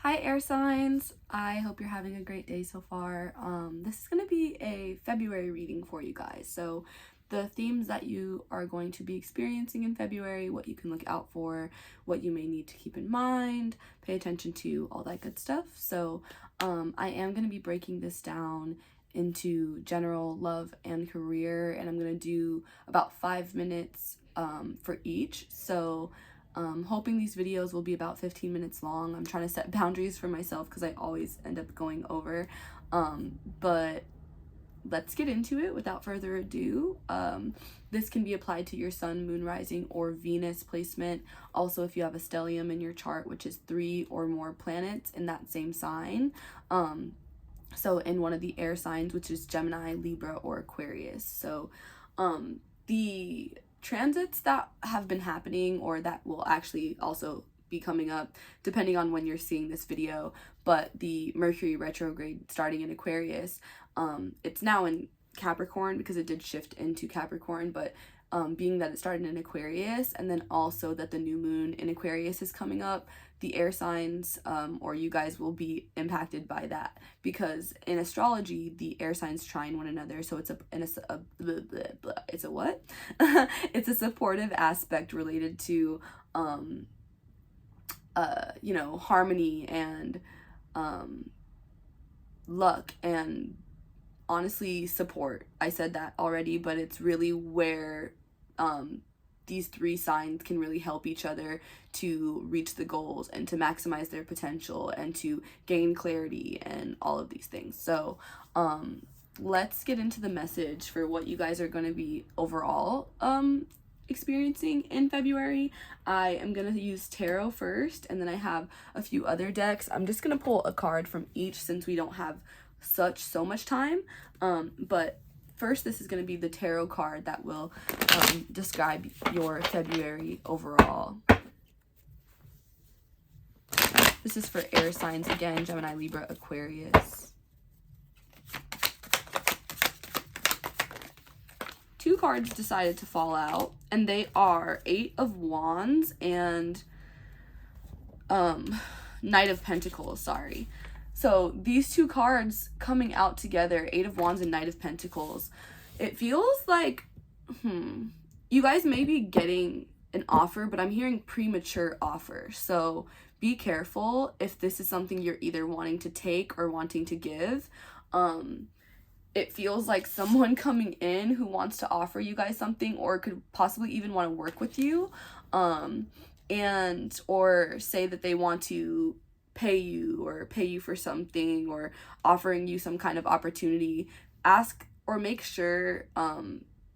Hi air signs, I hope you're having a great day so far. This is going to be a February reading for you guys. So the themes that you are going to be experiencing in February, what you can look out for, what you may need to keep in mind, pay attention to, all that good stuff. So I am going to be breaking this down into general love and career, and I'm going to do about 5 minutes for each. So hoping these videos will be about 15 minutes long. I'm trying to set boundaries for myself because I always end up going over. But let's get into it without further ado. This can be applied to your sun, moon, rising, or Venus placement. Also, if you have a stellium in your chart, which is 3 or more planets in that same sign. So in one of the air signs, which is Gemini, Libra, or Aquarius. So the transits that have been happening, or that will actually also be coming up depending on when you're seeing this video, but the Mercury retrograde starting in Aquarius, it's now in Capricorn because it did shift into Capricorn, but being that it started in Aquarius, and then also that the new moon in Aquarius is coming up, the air signs or you guys will be impacted by that, because in astrology the air signs trine one another, so it's it's a what it's a supportive aspect related to harmony and luck and honestly support. I said that already, but it's really where these 3 signs can really help each other to reach the goals and to maximize their potential and to gain clarity and all of these things. So let's get into the message for what you guys are going to be overall experiencing in February. I am going to use tarot first, and then I have a few other decks. I'm just going to pull a card from each since we don't have so much time, but first, this is going to be the tarot card that will describe your February overall. This is for air signs again, Gemini, Libra, Aquarius. 2 cards decided to fall out, and they are 8 of Wands and Knight of Pentacles, sorry. So these 2 cards coming out together, 8 of Wands and Knight of Pentacles, it feels like, you guys may be getting an offer, but I'm hearing premature offer. So be careful if this is something you're either wanting to take or wanting to give. It feels like someone coming in who wants to offer you guys something, or could possibly even want to work with you, and or say that they want to pay you for something, or offering you some kind of opportunity. Ask or make sure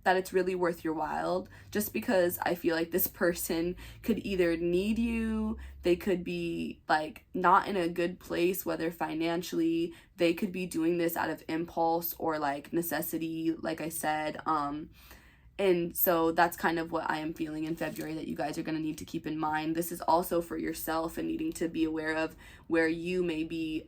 that it's really worth your while, just because I feel like this person could either need you, they could be like not in a good place, whether financially, they could be doing this out of impulse or like necessity, like I said. And so that's kind of what I am feeling in February that you guys are going to need to keep in mind. This is also for yourself and needing to be aware of where you may be,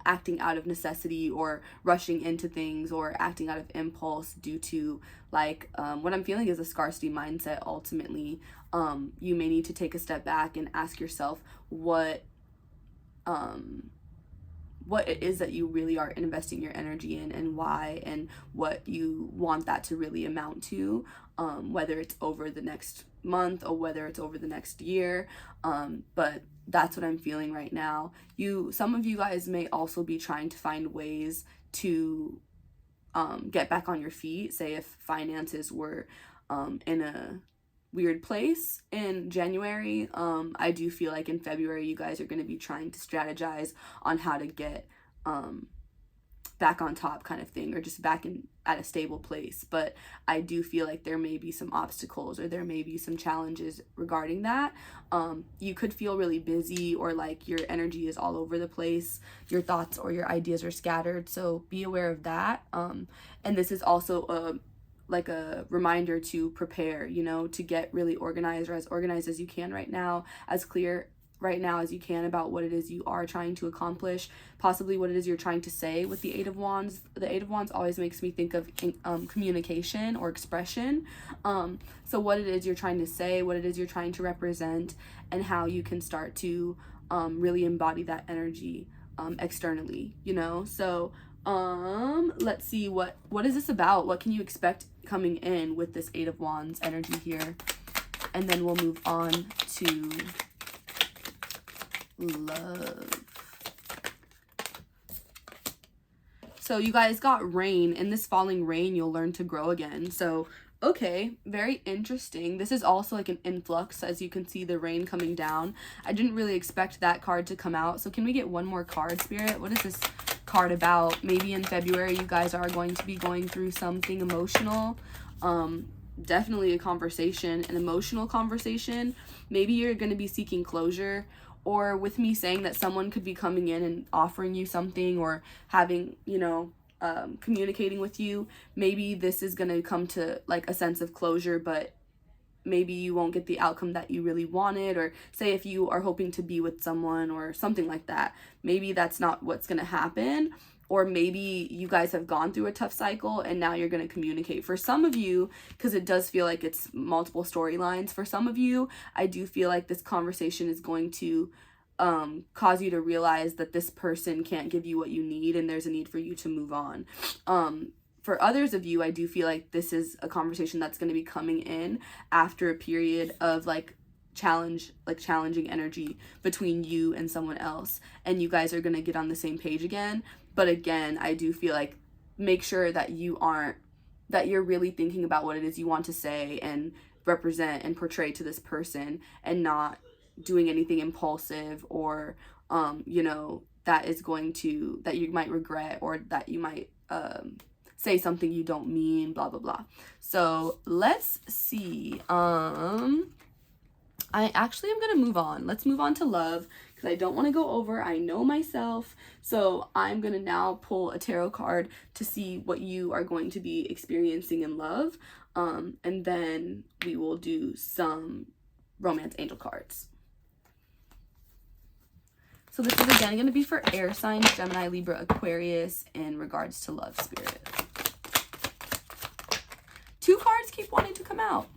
acting out of necessity or rushing into things or acting out of impulse due to like what I'm feeling is a scarcity mindset. Ultimately, you may need to take a step back and ask yourself what it is that you really are investing your energy in, and why, and what you want that to really amount to, whether it's over the next month or whether it's over the next year. But that's what I'm feeling right now. Some of you guys may also be trying to find ways to get back on your feet. Say if finances were in a weird place in January, I do feel like in February you guys are going to be trying to strategize on how to get back on top, kind of thing, or just back at a stable place. But I do feel like there may be some obstacles, or there may be some challenges regarding that. You could feel really busy, or like your energy is all over the place, your thoughts or your ideas are scattered, so be aware of that. And this is also a reminder to prepare, to get really organized, or as organized as you can right now, as clear right now as you can about what it is you are trying to accomplish, possibly what it is you're trying to say with the Eight of Wands. The Eight of Wands always makes me think of communication or expression. So what it is you're trying to say, what it is you're trying to represent, and how you can start to really embody that energy externally, you know? So let's see, what is this about? What can you expect coming in with this Eight of Wands energy here? And then we'll move on to love. So you guys got rain. In this falling rain, you'll learn to grow again. So, okay, very interesting. This is also like an influx, as you can see the rain coming down. I didn't really expect that card to come out. So can we get one more card, Spirit? What is this card about? Maybe in February, you guys are going to be going through something emotional. Definitely a conversation, an emotional conversation. Maybe you're going to be seeking closure, or with me saying that someone could be coming in and offering you something, or having, you know, communicating with you. Maybe this is going to come to like a sense of closure, but maybe you won't get the outcome that you really wanted. Or say if you are hoping to be with someone or something like that, maybe that's not what's going to happen. Or maybe you guys have gone through a tough cycle and now you're going to communicate. For some of you, because it does feel like it's multiple storylines, for some of you, I do feel like this conversation is going to cause you to realize that this person can't give you what you need and there's a need for you to move on. For others of you, I do feel like this is a conversation that's going to be coming in after a period of challenging energy between you and someone else, and you guys are going to get on the same page again. But again, I do feel like make sure that you're really thinking about what it is you want to say and represent and portray to this person, and not doing anything impulsive or, you know, that you might regret, or that you might say something you don't mean, blah, blah, blah. So let's see. I actually am going to move on. Let's move on to love, because I don't want to go over. I know myself. So I'm going to now pull a tarot card to see what you are going to be experiencing in love. And then we will do some romance angel cards. So this is again going to be for air signs, Gemini, Libra, Aquarius, in regards to love, Spirit. 2 cards keep wanting to come out.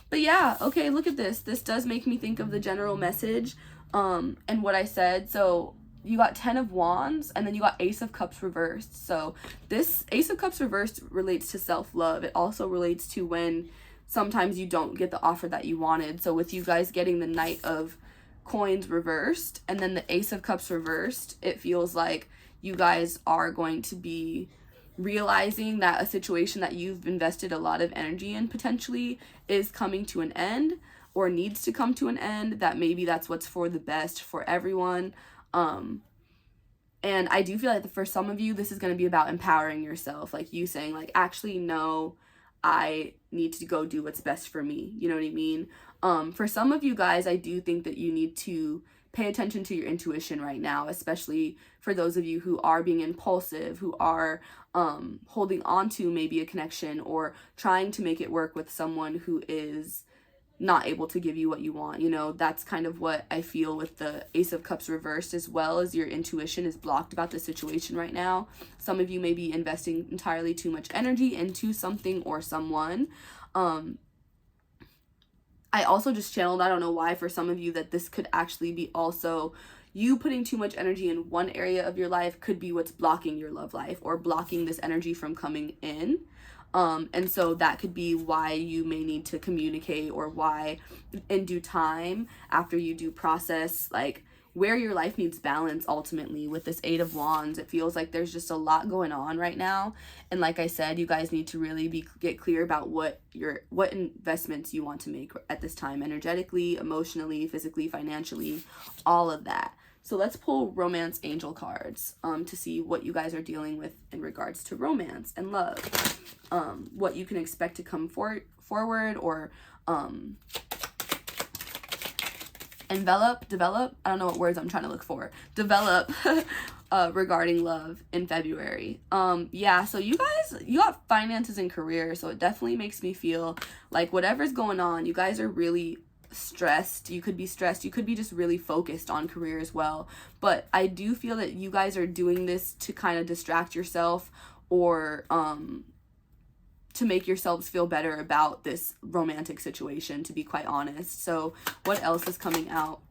But yeah, okay, look at this. This does make me think of the general message and what I said. So you got 10 of Wands, and then you got Ace of Cups reversed. So this Ace of Cups reversed relates to self-love. It also relates to when sometimes you don't get the offer that you wanted. So with you guys getting the Knight of Coins reversed and then the Ace of Cups reversed, it feels like you guys are going to be realizing that a situation that you've invested a lot of energy in potentially is coming to an end, or needs to come to an end, that maybe that's what's for the best for everyone. And I do feel like for some of you, this is going to be about empowering yourself, like you saying like, actually, no, I need to go do what's best for me. You know what I mean? For some of you guys, I do think that you need to pay attention to your intuition right now, especially for those of you who are being impulsive, who are holding on to maybe a connection or trying to make it work with someone who is not able to give you what you want. You know, that's kind of what I feel with the Ace of Cups reversed, as well as your intuition is blocked about the situation right now. Some of you may be investing entirely too much energy into something or someone. I also just channeled, I don't know why, for some of you, that this could actually be also you putting too much energy in one area of your life could be what's blocking your love life, or blocking this energy from coming in. And so that could be why you may need to communicate, or why in due time, after you do process, like where your life needs balance ultimately with this Eight of Wands. It feels like there's just a lot going on right now. And like I said, you guys need to really get clear about what investments you want to make at this time, energetically, emotionally, physically, financially, all of that. So let's pull romance angel cards to see what you guys are dealing with in regards to romance and love. What you can expect to come forward, or develop, I don't know what words I'm trying to look for, develop regarding love in February. Yeah, so you guys, you got finances and career, so it definitely makes me feel like whatever's going on, you guys are really stressed. You could be stressed. You could be just really focused on career as well. But I do feel that you guys are doing this to kind of distract yourself, or to make yourselves feel better about this romantic situation, to be quite honest. So what else is coming out?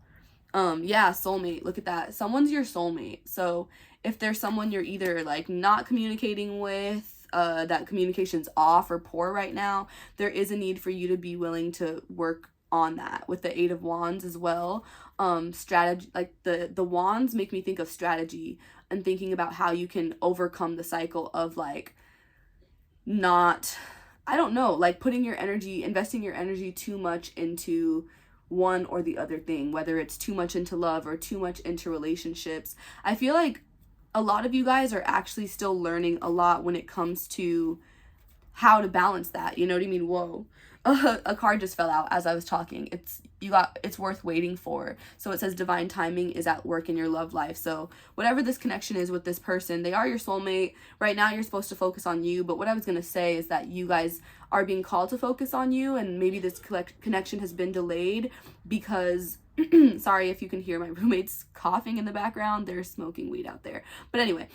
Yeah, soulmate. Look at that. Someone's your soulmate. So if there's someone you're either like not communicating with, that communication's off or poor right now, there is a need for you to be willing to work on that. With the 8 of Wands as well. Strategy, like the wands make me think of strategy and thinking about how you can overcome the cycle of like not, I don't know, like putting your energy, investing your energy too much into one or the other thing, whether it's too much into love or too much into relationships. I feel like a lot of you guys are actually still learning a lot when it comes to how to balance that. You know what I mean? Whoa. A card just fell out as I was talking. It's worth waiting for. So it says divine timing is at work in your love life. So whatever this connection is with this person, they are your soulmate. Right now you're supposed to focus on you, but what I was going to say is that you guys are being called to focus on you, and maybe this connection has been delayed because sorry if you can hear my roommates coughing in the background. They're smoking weed out there. But anyway,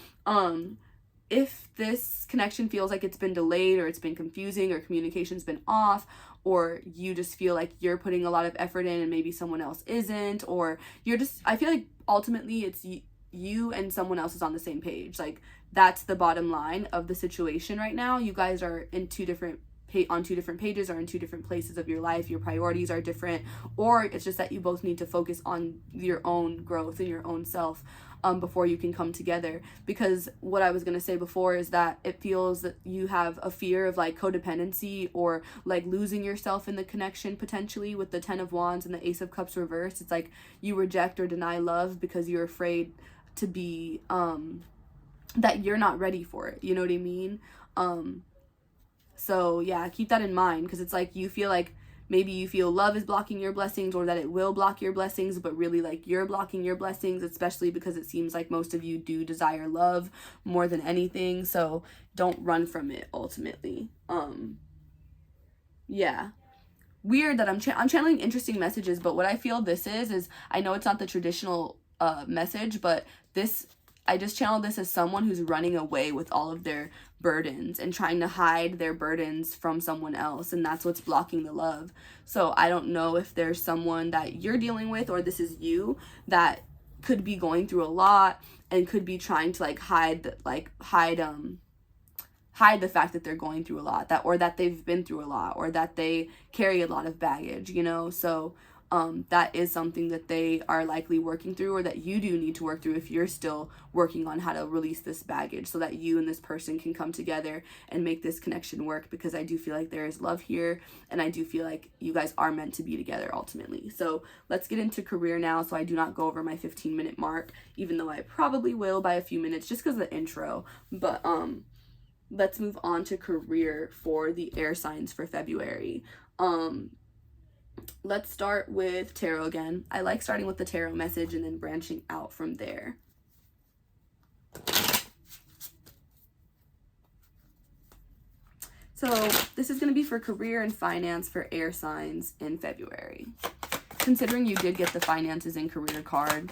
if this connection feels like it's been delayed, or it's been confusing, or communication's been off, or you just feel like you're putting a lot of effort in and maybe someone else isn't, or you're just, I feel like ultimately it's you and someone else is on the same page. Like that's the bottom line of the situation right now. You guys are in on two different pages, or in two different places of your life. Your priorities are different, or it's just that you both need to focus on your own growth and your own self before you can come together. Because what I was going to say before is that it feels that you have a fear of like codependency, or like losing yourself in the connection potentially, with the 10 of Wands and the Ace of Cups reversed. It's like you reject or deny love because you're afraid to be that you're not ready for it. You know what I mean? So yeah, keep that in mind, because it's like you feel like maybe you feel love is blocking your blessings, or that it will block your blessings, but really like you're blocking your blessings, especially because it seems like most of you do desire love more than anything. So don't run from it ultimately. Yeah. Weird that I'm channeling interesting messages, but what I feel this is I know it's not the traditional message, but I just channeled this as someone who's running away with all of their burdens and trying to hide their burdens from someone else, and that's what's blocking the love. So I don't know if there's someone that you're dealing with, or this is you, that could be going through a lot and could be trying to like hide the fact that they're going through a lot, or that they've been through a lot, or that they carry a lot of baggage, you know. So that is something that they are likely working through, or that you do need to work through if you're still working on how to release this baggage, so that you and this person can come together and make this connection work. Because I do feel like there is love here, and I do feel like you guys are meant to be together ultimately. So let's get into career now, so I do not go over my 15-minute mark, even though I probably will by a few minutes just because of the intro. But let's move on to career for the air signs for February. Let's start with tarot again. I like starting with the tarot message and then branching out from there. So this is going to be for career and finance for air signs in February. Considering you did get the finances and career card.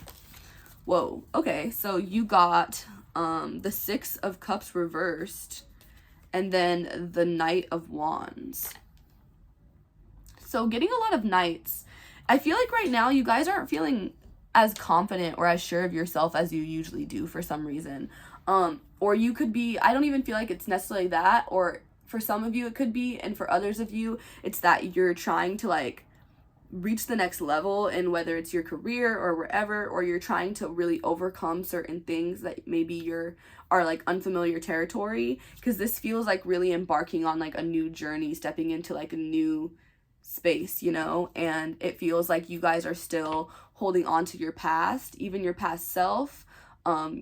Whoa. Okay. So you got the 6 of Cups reversed, and then the Knight of Wands. So getting a lot of knights. I feel like right now you guys aren't feeling as confident or as sure of yourself as you usually do for some reason. Or you could be, I don't even feel like it's necessarily that, or for some of you it could be, and for others of you it's that you're trying to like reach the next level, and whether it's your career or wherever, or you're trying to really overcome certain things that maybe are like unfamiliar territory, because this feels like really embarking on like a new journey, stepping into like a new space, you know. And it feels like you guys are still holding on to your past, even your past self,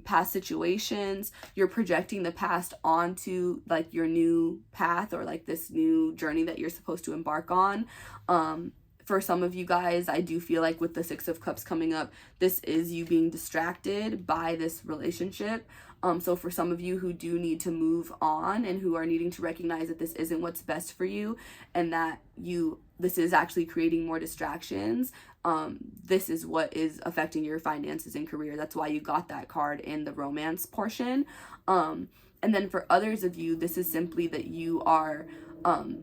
past situations. You're projecting the past onto like your new path, or like this new journey that you're supposed to embark on. for some of you guys, I do feel like with the Six of Cups coming up, this is you being distracted by this relationship. So for some of you who do need to move on and who are needing to recognize that this isn't what's best for you, and that this is actually creating more distractions, this is what is affecting your finances and career. That's why you got that card in the romance portion. And then for others of you, this is simply that you are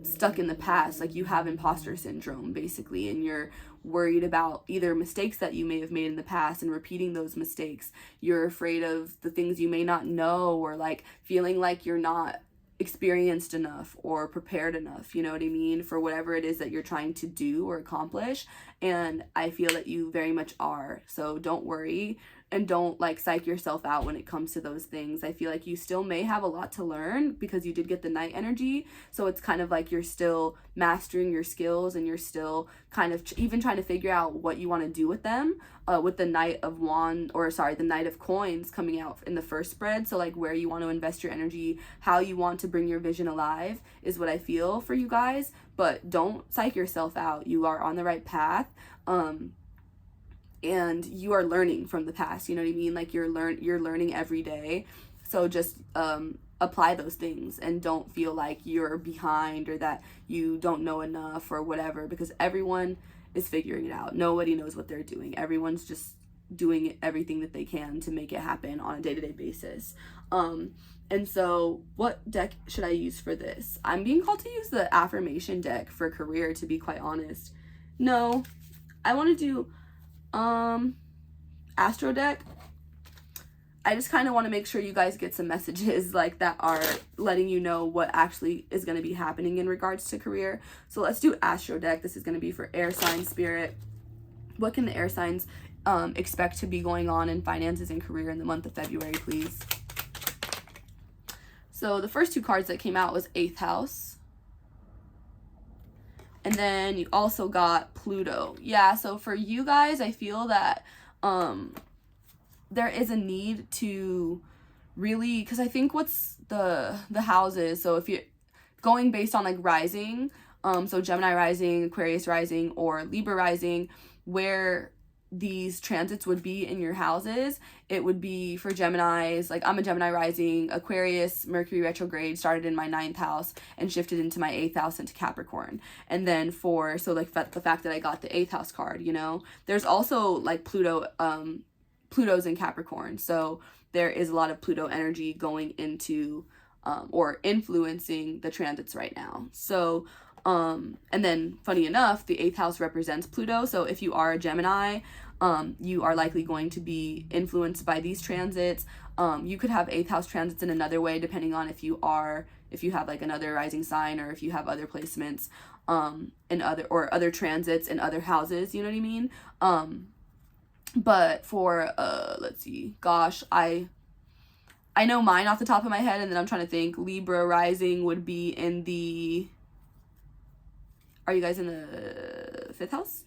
stuck in the past, like you have imposter syndrome basically, and you're worried about either mistakes that you may have made in the past and repeating those mistakes. You're afraid of the things you may not know, or like feeling like you're not experienced enough or prepared enough, you know what I mean, for whatever it is that you're trying to do or accomplish. And I feel that you very much are. So don't worry, and don't like psych yourself out when it comes to those things. I feel like you still may have a lot to learn because you did get the Knight energy. So it's kind of like you're still mastering your skills, and you're still kind of even trying to figure out what you want to do with them, with the Knight of the Knight of Coins coming out in the first spread. So like where you want to invest your energy, how you want to bring your vision alive is what I feel for you guys. But don't psych yourself out. You are on the right path. And you are learning from the past, you know what I mean? Like you're learning every day. So just apply those things, and don't feel like you're behind or that you don't know enough or whatever, because everyone is figuring it out. Nobody knows what they're doing. Everyone's just doing everything that they can to make it happen on a day-to-day basis. And so what deck should I use for this? I'm being called to use the affirmation deck for career, to be quite honest. No, I want to do Astro deck. I just kind of want to make sure you guys get some messages like that are letting you know what actually is going to be happening in regards to career. So let's do Astro deck. This is going to be for air sign spirit. What can the air signs expect to be going on in finances and career in the month of February, please? So the first two cards that came out was 8th house. And then you also got Pluto. Yeah, so for you guys, I feel that there is a need to really, because I think what's the houses, so if you're going based on like rising, so Gemini rising, Aquarius rising, or Libra rising, where these transits would be in your houses, it would be for Geminis, like I'm a Gemini rising, Aquarius, Mercury retrograde started in my 9th house and shifted into my 8th house into Capricorn. And then so like the fact that I got the 8th house card, you know, there's also like Pluto's in Capricorn. So there is a lot of Pluto energy going into or influencing the transits right now. So and then funny enough, the 8th house represents Pluto. So if you are a Gemini, you are likely going to be influenced by these transits. You could have 8th house transits in another way, depending on if you have like another rising sign, or if you have other placements, in other transits in other houses, you know what I mean? But for, let's see, gosh, I know mine off the top of my head, and then I'm trying to think. Libra rising would be in the, are you guys in the 5th house?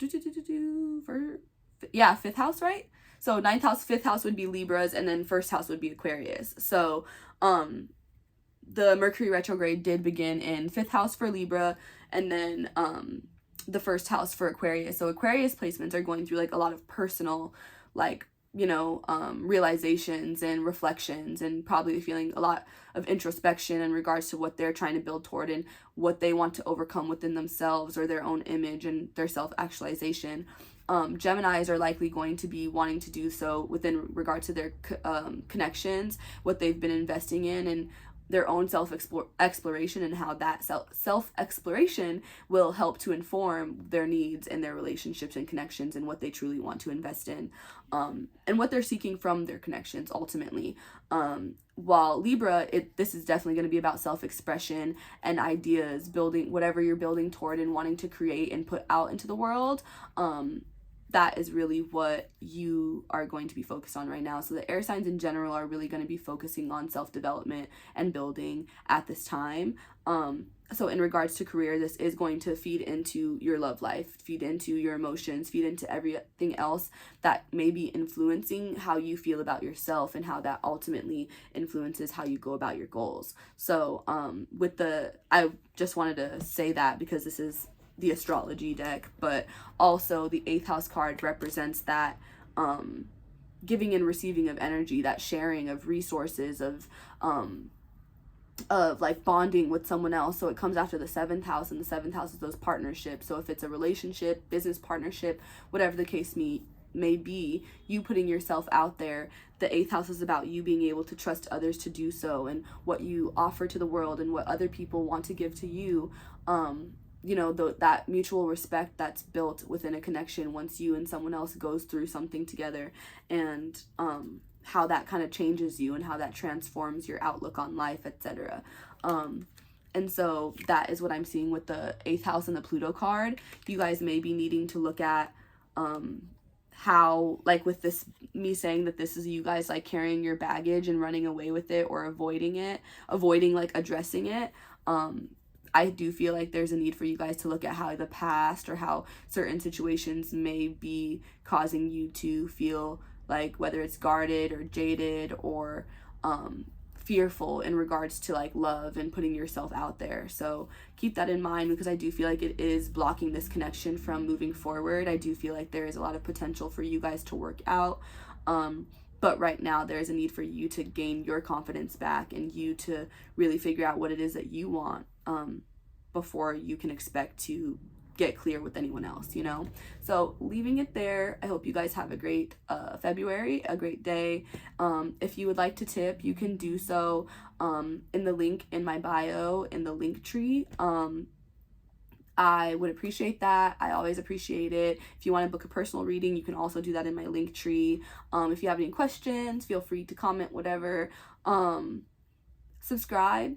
Yeah, 5th house, right? So 9th house, 5th house would be Libras, and then 1st house would be Aquarius. So the Mercury retrograde did begin in 5th house for Libra, and then the 1st house for Aquarius. So Aquarius placements are going through like a lot of personal, like, you know, realizations and reflections, and probably feeling a lot of introspection in regards to what they're trying to build toward and what they want to overcome within themselves or their own image and their self-actualization. Geminis are likely going to be wanting to do so within regard to their connections, what they've been investing in, and their own self-exploration, and how that self-exploration will help to inform their needs and their relationships and connections, and what they truly want to invest in, and what they're seeking from their connections ultimately. While Libra, this is definitely going to be about self-expression and ideas, building whatever you're building toward and wanting to create and put out into the world. That is really what you are going to be focused on right now. So the air signs in general are really going to be focusing on self-development and building at this time. So in regards to career, this is going to feed into your love life, feed into your emotions, feed into everything else that may be influencing how you feel about yourself, and how that ultimately influences how you go about your goals. So I just wanted to say that, because this is the astrology deck, but also the 8th house card represents that giving and receiving of energy, that sharing of resources, of like bonding with someone else. So it comes after the 7th house, and the 7th house is those partnerships. So if it's a relationship, business partnership, whatever the case may be, you putting yourself out there. The 8th house is about you being able to trust others to do so, and what you offer to the world and what other people want to give to you. You know, that mutual respect that's built within a connection once you and someone else goes through something together, and how that kind of changes you and how that transforms your outlook on life, etc. And so that is what I'm seeing with the 8th house and the Pluto card. You guys may be needing to look at how, like with this, me saying that this is you guys like carrying your baggage and running away with it, or avoiding like addressing it. I do feel like there's a need for you guys to look at how the past or how certain situations may be causing you to feel like, whether it's guarded or jaded or fearful in regards to like love and putting yourself out there. So keep that in mind, because I do feel like it is blocking this connection from moving forward. I do feel like there is a lot of potential for you guys to work out. But right now there is a need for you to gain your confidence back, and you to really figure out what it is that you want before you can expect to get clear with anyone else, you know? So leaving it there, I hope you guys have a great February, a great day. If you would like to tip, you can do so in the link in my bio, in the link tree. I would appreciate that. I always appreciate it. If you want to book a personal reading, you can also do that in my link tree. If you have any questions, feel free to comment, whatever. Subscribe,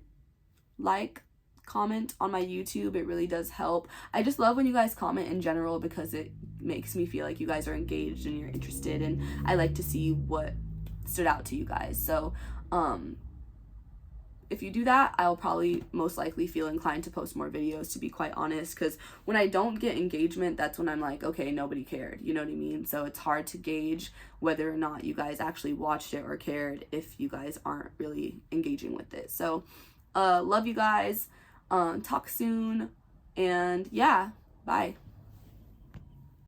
like, comment on my YouTube. It really does help. I just love when you guys comment in general, because it makes me feel like you guys are engaged and you're interested, and I like to see what stood out to you guys. So if you do that, I'll probably most likely feel inclined to post more videos, to be quite honest, because when I don't get engagement, that's when I'm like, okay, nobody cared, you know what I mean? So it's hard to gauge whether or not you guys actually watched it or cared if you guys aren't really engaging with it. So love you guys. Talk soon, and yeah, bye.